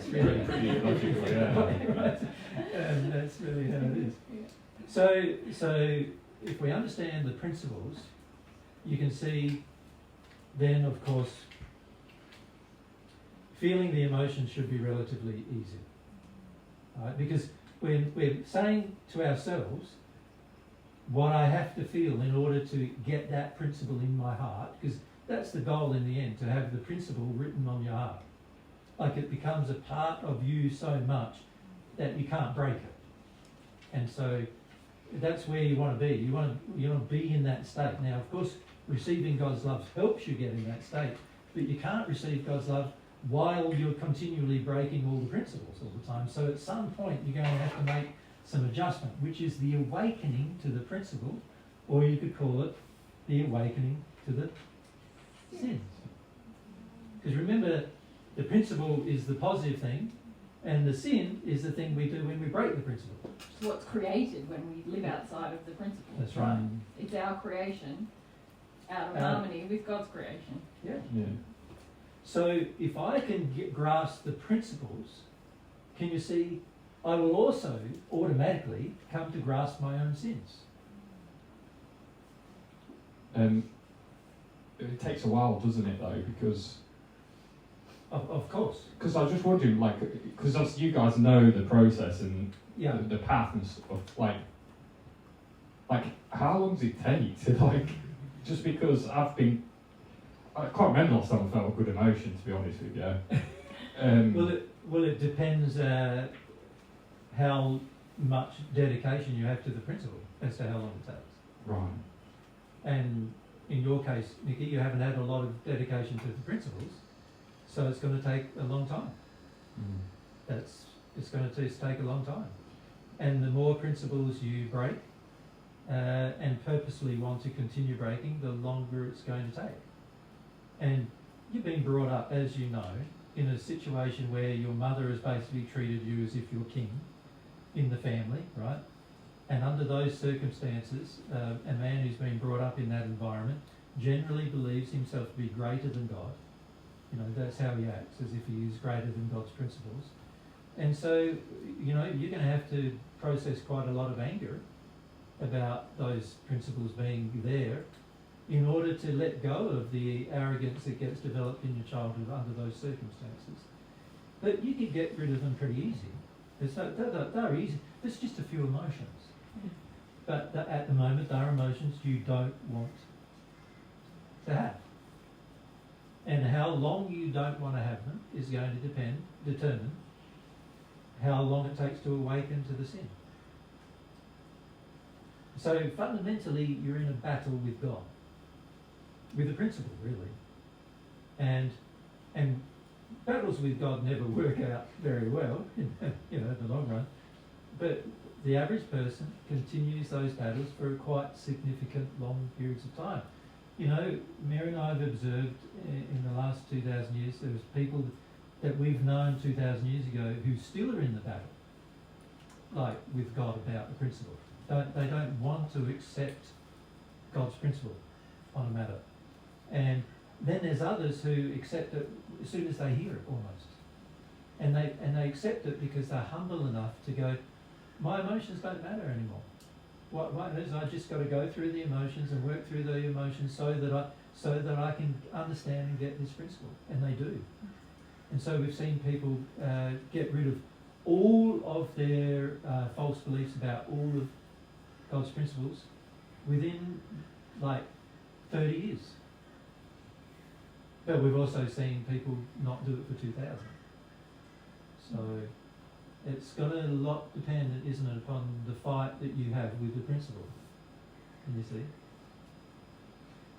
that's really pretty logical, yeah. right. And that's really how it is. So if we understand the principles, you can see then, of course, feeling the emotions should be relatively easy. Right? Because we're saying to ourselves what I have to feel in order to get that principle in my heart, because that's the goal in the end, to have the principle written on your heart. Like it becomes a part of you so much that you can't break it. And so that's where you want to be. You want to be in that state. Now, of course, receiving God's love helps you get in that state, but you can't receive God's love while you're continually breaking all the principles all the time. So at some point, you're going to have to make some adjustment, which is the awakening to the principle, or you could call it the awakening to the sins. Because remember, the principle is the positive thing, and the sin is the thing we do when we break the principle. It's what's created when we live outside of the principle. That's right. It's our creation out of harmony with God's creation. Yeah. Yeah. So if I can grasp the principles, can you see, I will also automatically come to grasp my own sins. It takes a while, doesn't it, though? Because Of course. Because I was just wondering, like, because obviously you guys know the process and Yeah. the path and stuff. Like, how long does it take to, like, just because I can't remember last time I felt a good emotion, to be honest with you. Well, it depends how much dedication you have to the principle as to how long it takes. Right. And in your case, Nikki, you haven't had a lot of dedication to the principles, so it's going to take a long time. It's going to take a long time. And the more principles you break and purposely want to continue breaking, the longer it's going to take. And you've been brought up, as you know, in a situation where your mother has basically treated you as if you're king in the family, right? And under those circumstances, a man who's been brought up in that environment generally believes himself to be greater than God. You know, that's how he acts, as if he is greater than God's principles. And so, you know, you're going to have to process quite a lot of anger about those principles being there in order to let go of the arrogance that gets developed in your childhood under those circumstances. But you can get rid of them pretty easy. They're easy. It's just a few emotions. But at the moment, they're emotions you don't want to have. And how long you don't want to have them is going to determine how long it takes to awaken to the sin. So fundamentally, you're in a battle with God, with the principle, really. And battles with God never work out very well, in the long run. But the average person continues those battles for quite significant long periods of time. You know, Mary and I have observed in the last 2,000 years, there's people that we've known 2,000 years ago who still are in the battle, like with God about the principle. They don't want to accept God's principle on a matter. And then there's others who accept it as soon as they hear it, almost. And they accept it because they're humble enough to go, my emotions don't matter anymore. What matters is I just got to go through the emotions and work through the emotions so that I can understand and get this principle. And they do. And so we've seen people get rid of all of their false beliefs about all of God's principles within like 30 years. But we've also seen people not do it for 2,000. So it's got a lot dependent, isn't it, upon the fight that you have with the principle. Can you see?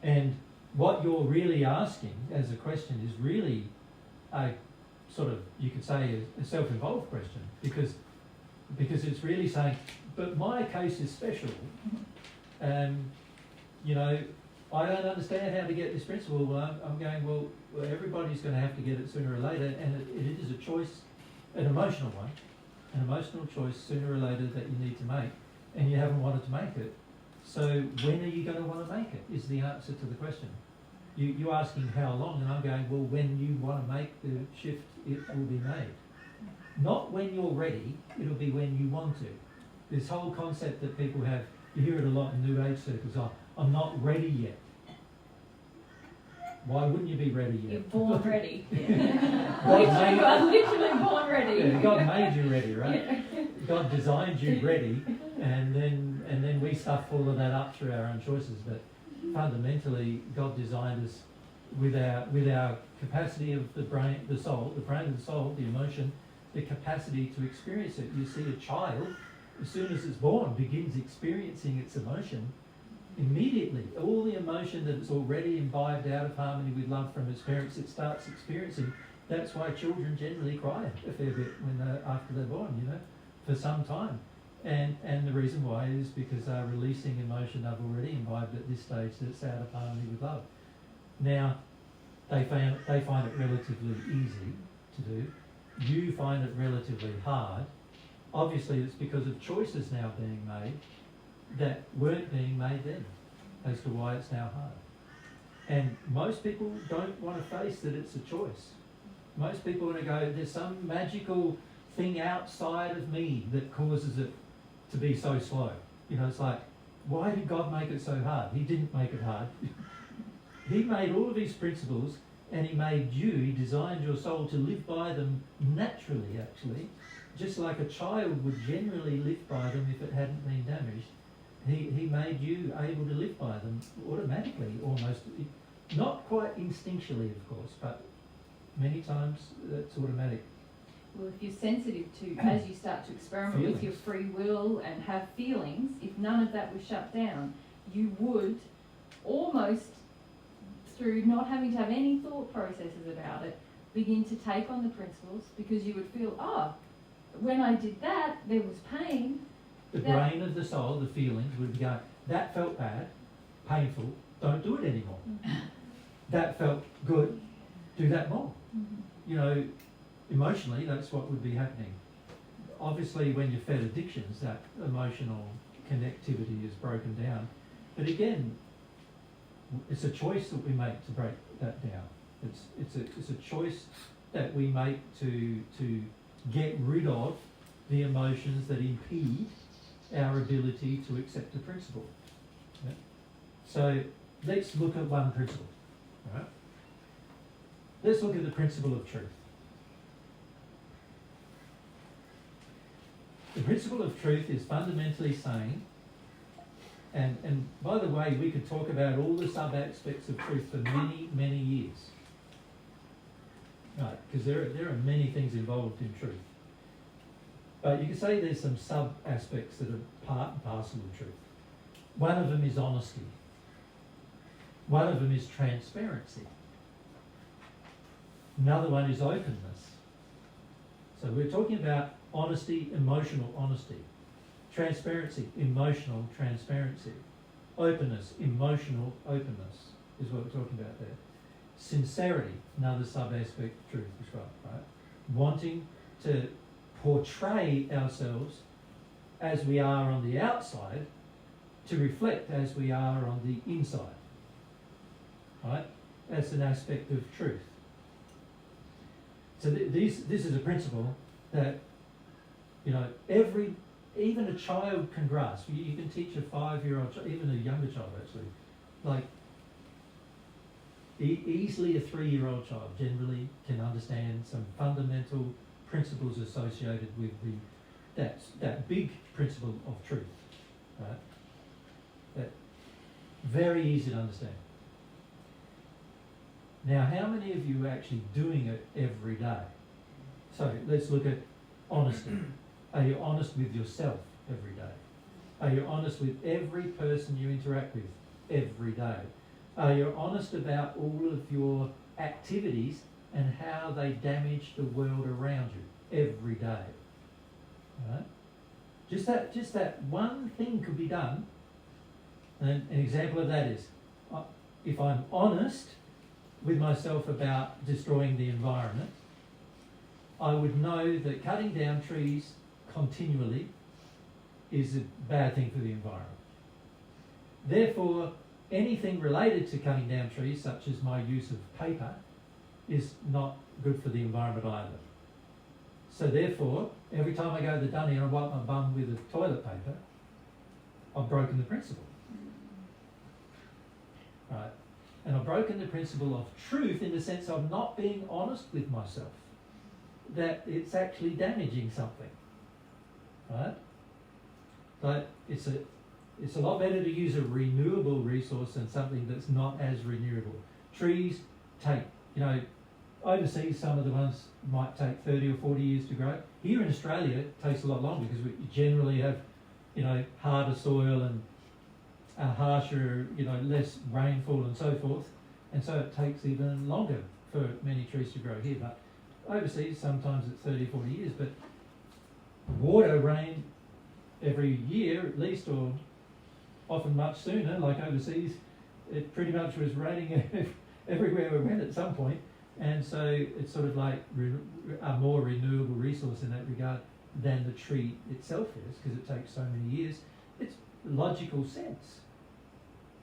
And what you're really asking as a question is really a sort of, you could say, a self-involved question, because it's really saying, but my case is special. You know, I don't understand how to get this principle. Well, I'm going, well, everybody's going to have to get it sooner or later, and it is a choice, an emotional one, an emotional choice sooner or later that you need to make, and you haven't wanted to make it. So when are you going to want to make it, is the answer to the question. You're asking how long, and I'm going, well, when you want to make the shift, it will be made. Not when you're ready, it'll be when you want to. This whole concept that people have, you hear it a lot in New Age circles, oh, I'm not ready yet. Why wouldn't you be ready yet? You're born ready. God You are literally born ready. Yeah, God made you ready, right? Yeah. God designed you ready, and then we stuff all of that up through our own choices. But fundamentally, God designed us with our capacity of the brain, the soul, and the soul, the emotion, the capacity to experience it. You see, a child, as soon as it's born, begins experiencing its emotion. Immediately, all the emotion that it's already imbibed out of harmony with love from its parents, it starts experiencing. That's why children generally cry a fair bit after they're born, for some time. And the reason why is because they're releasing emotion they've already imbibed at this stage that's out of harmony with love. Now, they find it relatively easy to do. You find it relatively hard. Obviously, it's because of choices now being made that weren't being made then, as to why it's now hard. And most people don't want to face that it's a choice. Most people want to go, there's some magical thing outside of me that causes it to be so slow. It's like, why did God make it so hard? He didn't make it hard. He made all of these principles, and he made you, he designed your soul to live by them naturally, actually, just like a child would generally live by them if it hadn't been damaged. He made you able to live by them automatically, almost. Not quite instinctually, of course, but many times it's automatic. Well, if you're sensitive to, as you start to experiment with your free will and have feelings, if none of that was shut down, you would almost, through not having to have any thought processes about it, begin to take on the principles, because you would feel, when I did that, there was pain. The brain of the soul, the feelings, would go, that felt bad, painful, don't do it anymore. Mm-hmm. That felt good, do that more. Mm-hmm. Emotionally, that's what would be happening. Obviously, when you're fed addictions, that emotional connectivity is broken down. But again, it's a choice that we make to break that down. It's a choice that we make to get rid of the emotions that impede our ability to accept the principle. Yeah? So let's look at one principle. Right? Let's look at the principle of truth. The principle of truth is fundamentally saying, and by the way, we could talk about all the sub-aspects of truth for many, many years. Right, because there are many things involved in truth. But you can say there's some sub-aspects that are part and parcel of truth. One of them is honesty. One of them is transparency. Another one is openness. So we're talking about honesty, emotional honesty. Transparency, emotional transparency. Openness, emotional openness is what we're talking about there. Sincerity, another sub-aspect of truth as well, right? Wanting to portray ourselves as we are on the outside to reflect as we are on the inside, right? That's an aspect of truth. So this is a principle that, even a child can grasp. You can teach a 5-year-old, even a younger child actually, like easily a 3-year-old child generally can understand some fundamental principles associated with that big principle of truth, right? That very easy to understand. Now, how many of you are actually doing it every day? So let's look at honesty. Are you honest with yourself every day? Are you honest with every person you interact with every day? Are you honest about all of your activities and how they damage the world around you every day? Right? Just that one thing could be done. And an example of that is, if I'm honest with myself about destroying the environment, I would know that cutting down trees continually is a bad thing for the environment. Therefore, anything related to cutting down trees, such as my use of paper, is not good for the environment either. So therefore, every time I go to the dunny and I wipe my bum with a toilet paper, I've broken the principle. Right? And I've broken the principle of truth in the sense of not being honest with myself. That it's actually damaging something. Right? But it's a lot better to use a renewable resource than something that's not as renewable. Trees take, overseas some of the ones might take 30 or 40 years to grow. Here in Australia it takes a lot longer because we generally have, harder soil and harsher, less rainfall and so forth. And so it takes even longer for many trees to grow here. But overseas sometimes it's 30, 40 years. But water, rain, every year at least, or often much sooner, like overseas, it pretty much was raining everywhere we went at some point, and so it's sort of like a more renewable resource in that regard than the tree itself is, because it takes so many years. It's logical sense.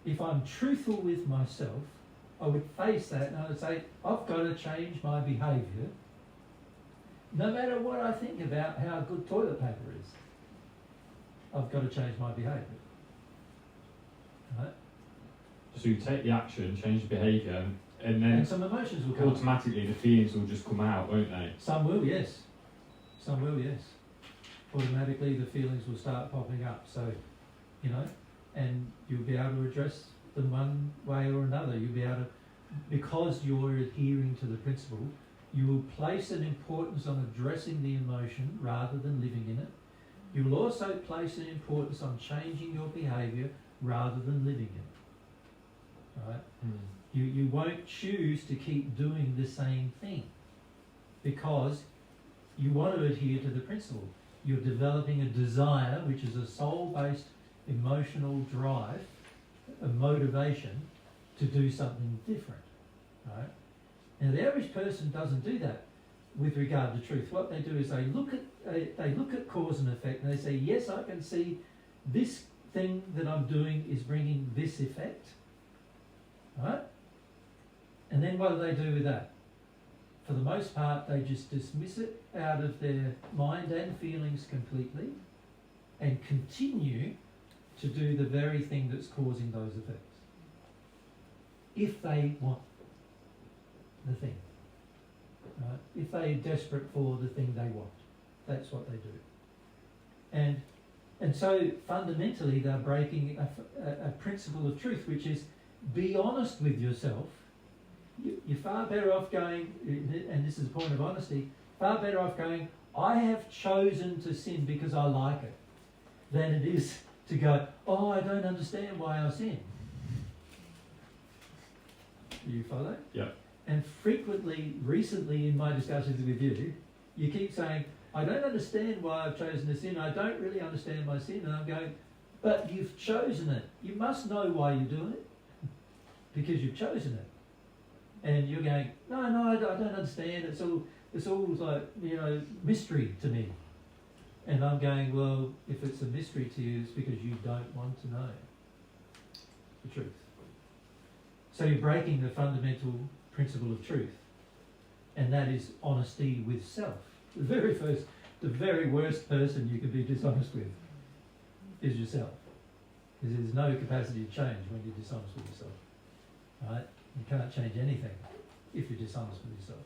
If I'm truthful with myself, I would face that and I would say, I've got to change my behaviour, no matter what I think about how good toilet paper is. I've got to change my behaviour. Right? So you take the action, change the behaviour, and then some emotions will come. Automatically the feelings will just come out, won't they? Some will, yes. Some will, yes. Automatically the feelings will start popping up. So, and you'll be able to address them one way or another. You'll be able to, because you're adhering to the principle, you will place an importance on addressing the emotion rather than living in it. You will also place an importance on changing your behaviour rather than living in it. Right? You won't choose to keep doing the same thing because you want to adhere to the principle. You're developing a desire, which is a soul-based emotional drive, a motivation to do something different. Right? Now the average person doesn't do that with regard to truth. What they do is they look at cause and effect and they say, yes, I can see this thing that I'm doing is bringing this effect. Right? And then what do they do with that? For the most part, they just dismiss it out of their mind and feelings completely and continue to do the very thing that's causing those effects. If they want the thing. Right? If they're desperate for the thing they want. That's what they do. And so fundamentally they're breaking a principle of truth, which is be honest with yourself. You're far better off going, and this is the point of honesty, far better off going, I have chosen to sin because I like it, than it is to go, oh, I don't understand why I sin. Do you follow? Yeah. And recently in my discussions with you, you keep saying, I don't understand why I've chosen to sin. I don't really understand my sin. And I'm going, but you've chosen it. You must know why you're doing it because you've chosen it. And you're going, no, I don't understand. It's all like, mystery to me. And I'm going, well, if it's a mystery to you, it's because you don't want to know the truth. So you're breaking the fundamental principle of truth, and that is honesty with self. The very worst person you can be dishonest with is yourself, because there's no capacity to change when you're dishonest with yourself. Right? You can't change anything if you're dishonest with yourself.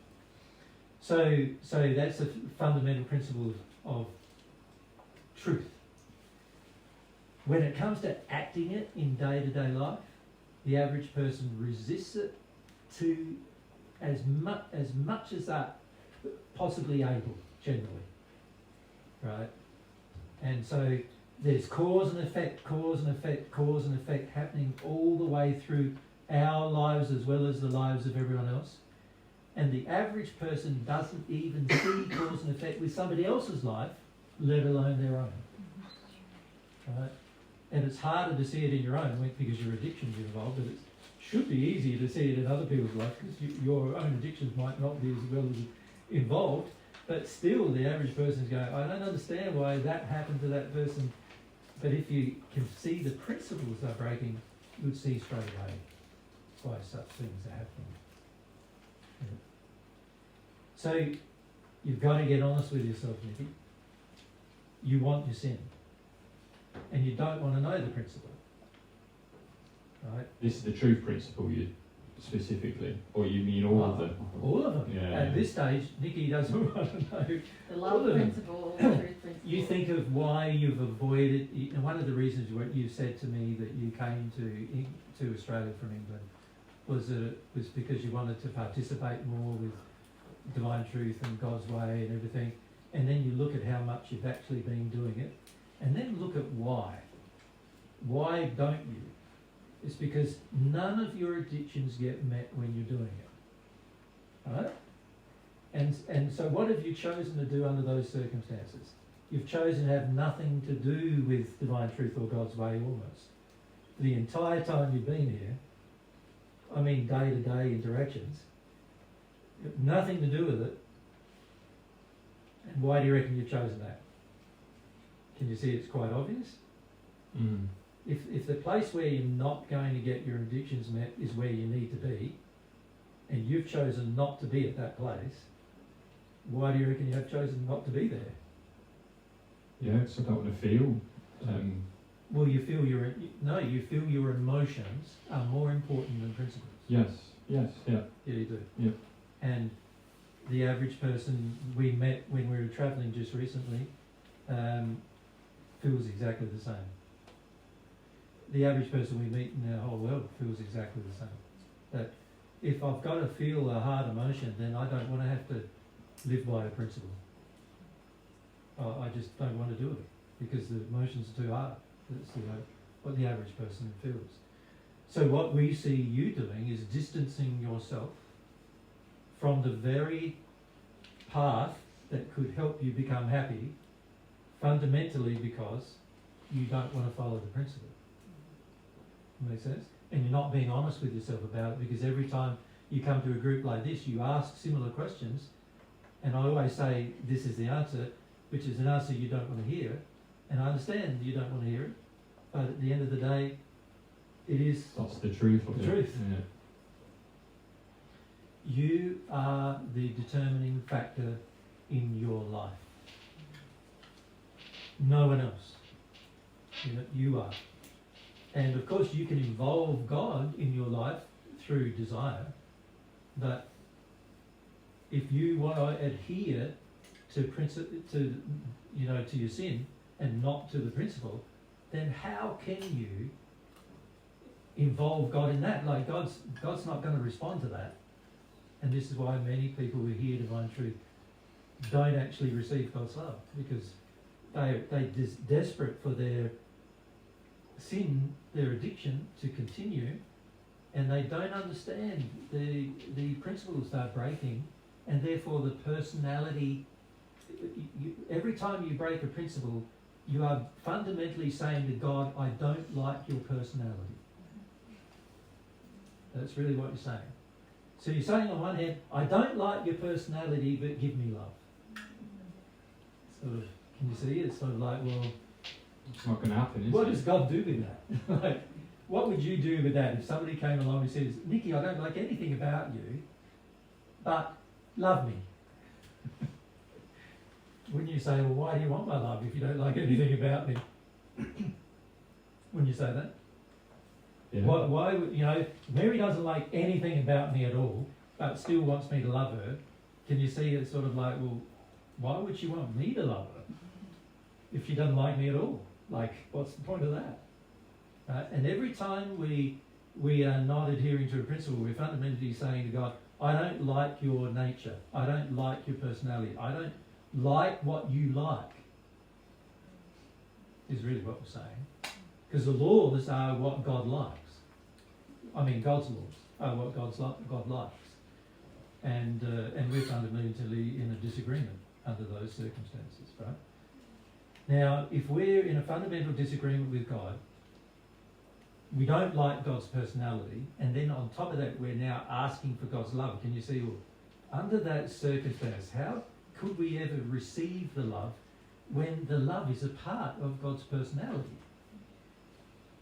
So that's the fundamental principle of truth. When it comes to acting it in day-to-day life, the average person resists it to as much as they're possibly able, generally. Right? And so there's cause and effect happening all the way through our lives as well as the lives of everyone else. And the average person doesn't even see cause and effect with somebody else's life, let alone their own. Right? And it's harder to see it in your own because your addictions are involved, but it should be easier to see it in other people's lives because your own addictions might not be as well as involved, but still the average person's going, I don't understand why that happened to that person. But if you can see the principles they're breaking, you would see straight away why such things are happening. So You've got to get honest with yourself, Nikki. You want your sin. And you don't want to know the principle. Right? This is the truth principle you specifically, or you mean all of them? All of them. Yeah. At this stage, Nikki doesn't want to know. The love all of them. principle, the truth principle. You think of why you've avoided, and one of the reasons you said to me that you came to Australia from England was that it was because you wanted to participate more with divine truth and God's way and everything. And then you look at how much you've actually been doing it, and then look at why. Why don't you? It's because none of your addictions get met when you're doing it. Right? And so what have you chosen to do under those circumstances? You've chosen to have nothing to do with divine truth or God's way almost. The entire time you've been here, I mean day-to-day interactions, nothing to do with it. And why do you reckon you've chosen that? Can you see it's quite obvious? Mm. If the place where you're not going to get your addictions met is where you need to be, and you've chosen not to be at that place, why do you reckon you have chosen not to be there? Yeah, so I don't want to feel. Well, you feel you feel your emotions are more important than principles. Yes, yeah. Yeah, you do. Yeah. And the average person we met when we were travelling just recently feels exactly the same. The average person we meet in our whole world feels exactly the same. That if I've got to feel a hard emotion, then I don't want to have to live by a principle. I just don't want to do it because the emotions are too hard. That's what the average person feels. So what we see you doing is distancing yourself from the very path that could help you become happy, fundamentally because you don't want to follow the principle. Make sense? And you're not being honest with yourself about it, because every time you come to a group like this, you ask similar questions, and I always say this is the answer, which is an answer you don't want to hear, and I understand you don't want to hear it, but at the end of the day, it is That's the truth of the it. truth. Yeah. You are the determining factor in your life. No one else. You are. And of course you can involve God in your life through desire, but if you want to adhere to your sin and not to the principle, then how can you involve God in that? Like God's not going to respond to that. And this is why many people who hear divine truth don't actually receive God's love, because they're desperate for their sin, their addiction to continue, and they don't understand the principles they're breaking, and therefore the personality. Every time you break a principle, you are fundamentally saying to God, I don't like your personality. That's really what you're saying. So you're saying on one hand, I don't like your personality, but give me love. Sort of, can you see? It's sort of like, well, It's not going to happen, is what it? does God do with that? Like, what would you do with that if somebody came along and says, Nikki, I don't like anything about you, but love me? Wouldn't you say, well, why do you want my love if you don't like anything about me? Wouldn't you say that? Yeah. Why would, Mary doesn't like anything about me at all, but still wants me to love her. Can you see it's sort of like, well, why would she want me to love her if she doesn't like me at all? Like, what's the point of that? And every time we are not adhering to a principle, we're fundamentally saying to God, I don't like your nature. I don't like your personality. I don't like what you like, is really what we're saying. Because the laws are what God likes. I mean, God's laws are what God likes. And we're fundamentally in a disagreement under those circumstances, right? Now, if we're in a fundamental disagreement with God, we don't like God's personality, and then on top of that, we're now asking for God's love. Can you see, well, under that circumstance, how could we ever receive the love when the love is a part of God's personality,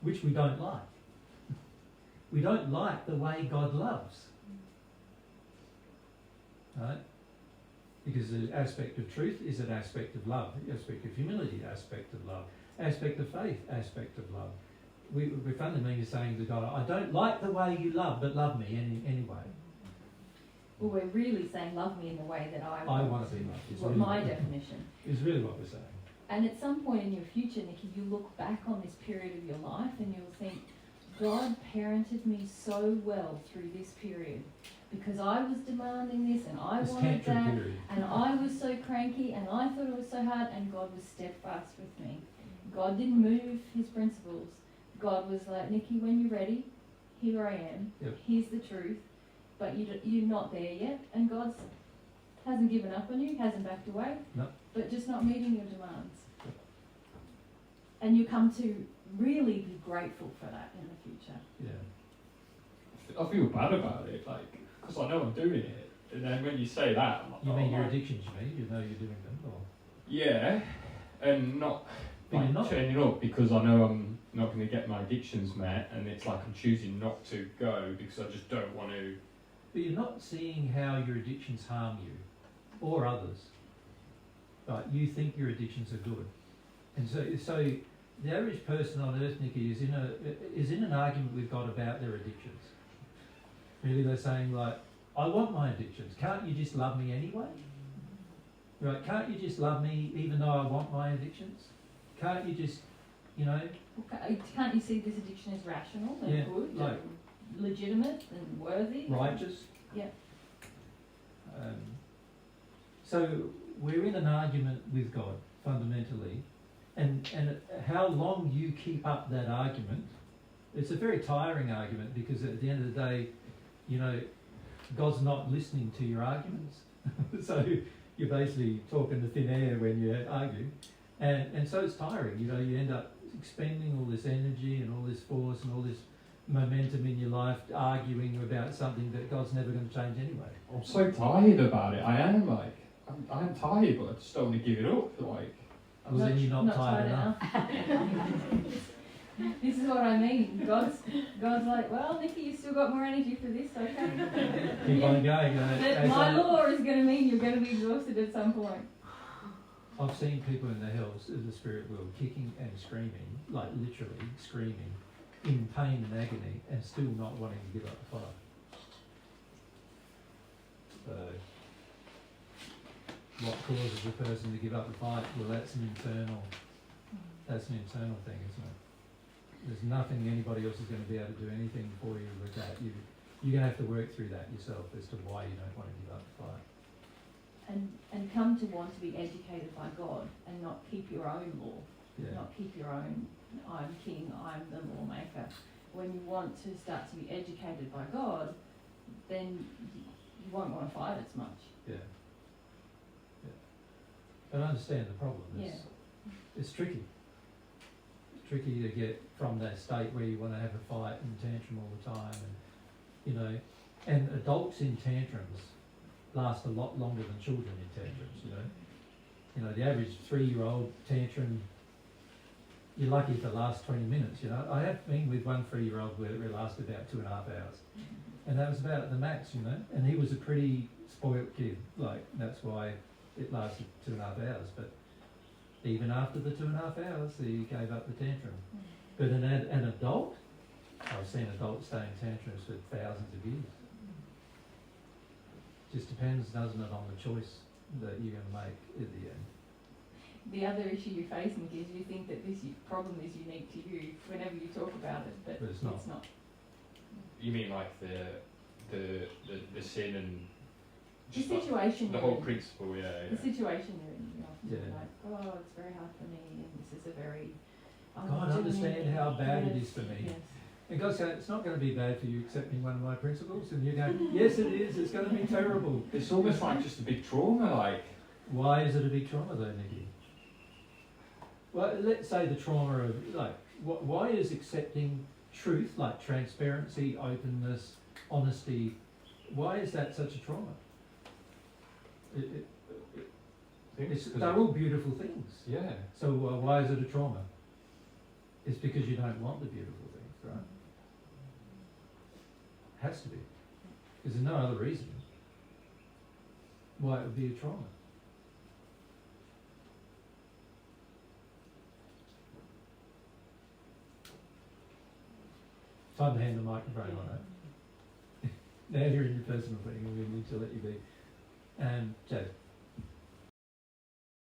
which we don't like? We don't like the way God loves. Right? Because the aspect of truth is an aspect of love, the aspect of humility, aspect of love, aspect of faith, aspect of love. We're fundamentally saying to God, I don't like the way you love, but love me anyway. Well, we're really saying love me in the way that I want to be loved. Is what really my definition. Is really what we're saying. And at some point in your future, Nikki, you look back on this period of your life and you'll think, God parented me so well through this period because I was demanding this and I wanted that period. and I was so cranky and I thought it was so hard and God was steadfast with me. God didn't move his principles. God was like, Nikki, when you're ready, here I am. Yep. Here's the truth. But you're not there yet, and God hasn't given up on you, hasn't backed away, no. but just not meeting your demands. Yep. And you come to really be grateful for that in the future. Yeah. I feel bad about it, like, because I know I'm doing it, and then when you say that, I'm like, you mean your addictions, you know you're doing them, or? Yeah, and not But like you're not. turning up because I know I'm not going to get my addictions met, and it's like I'm choosing not to go because I just don't want to. But you're not seeing how your addictions harm you or others. Right? You think your addictions are good, and so the average person on earth, Nikki, is in an argument with God about their addictions. Really, they're saying like, "I want my addictions. Can't you just love me anyway? Right? Can't you just love me even though I want my addictions? Can't you just, Can't you see this addiction as rational and Yeah, good like- and legitimate and worthy? righteous?" Yeah. So we're in an argument with God fundamentally, and how long you keep up that argument, it's a very tiring argument because at the end of the day, God's not listening to your arguments. So you're basically talking to thin air when you argue, and so it's tiring. You end up expending all this energy and all this force and all this momentum in your life arguing about something that God's never going to change anyway. I'm so tired about it. I am like, I'm tired, but I just don't want to give it up. Like, Well, then you're not tired enough. This is what I mean. God's like, well, Nikki, you still got more energy for this, okay? Keep on going. But my law is going to mean you're going to be exhausted at some point. I've seen people in the hells of the spirit world kicking and screaming, like literally screaming, in pain and agony, and still not wanting to give up the fight. So, what causes a person to give up the fight? Well, that's an internal thing, isn't it? There's nothing anybody else is going to be able to do anything for you with that. You're going to have to work through that yourself as to why you don't want to give up the fight. And come to want to be educated by God and not keep your own law, not keep your own, I'm king, I'm the lawmaker. When you want to start to be educated by God, then you won't want to fight as much. Yeah. But I understand the problem. It's tricky. It's tricky to get from that state where you want to have a fight and tantrum all the time, and and adults in tantrums last a lot longer than children in tantrums. The average 3-year-old tantrum, you're lucky if it lasts 20 minutes. I have been with one 3-year-old where it lasted about 2.5 hours, and that was about the max. And he was a pretty spoilt kid. That's why it lasted 2.5 hours. But even after the 2.5 hours, he gave up the tantrum. But an adult, I've seen adults stay in tantrums for thousands of years. Just depends, doesn't it, on the choice that you're going to make at the end. The other issue you face, Nick, is you think that this problem is unique to you whenever you talk about it, but it's not. you mean like the sin and The situation the you're whole in. principle, The situation you're in, you often Yeah. like, oh, it's very hard for me, and this is a very... God, understand how bad it is for me. Yes. And God's saying, it's not going to be bad for you accepting one of my principles. And you're going, yes, it is. It's going to be terrible. It's almost like just a big trauma, like. Why is it a big trauma though, Nikki? Well, let's say the trauma of, why is accepting truth, like transparency, openness, honesty, why is that such a trauma? They're all beautiful things. Yeah. So why is it a trauma? It's because you don't want the beautiful things, right? Has to be. Because there's no other reason why it would be a trauma. Time to hand the microphone on it. Now you're in your personal thing, and we need to let you be. Jade.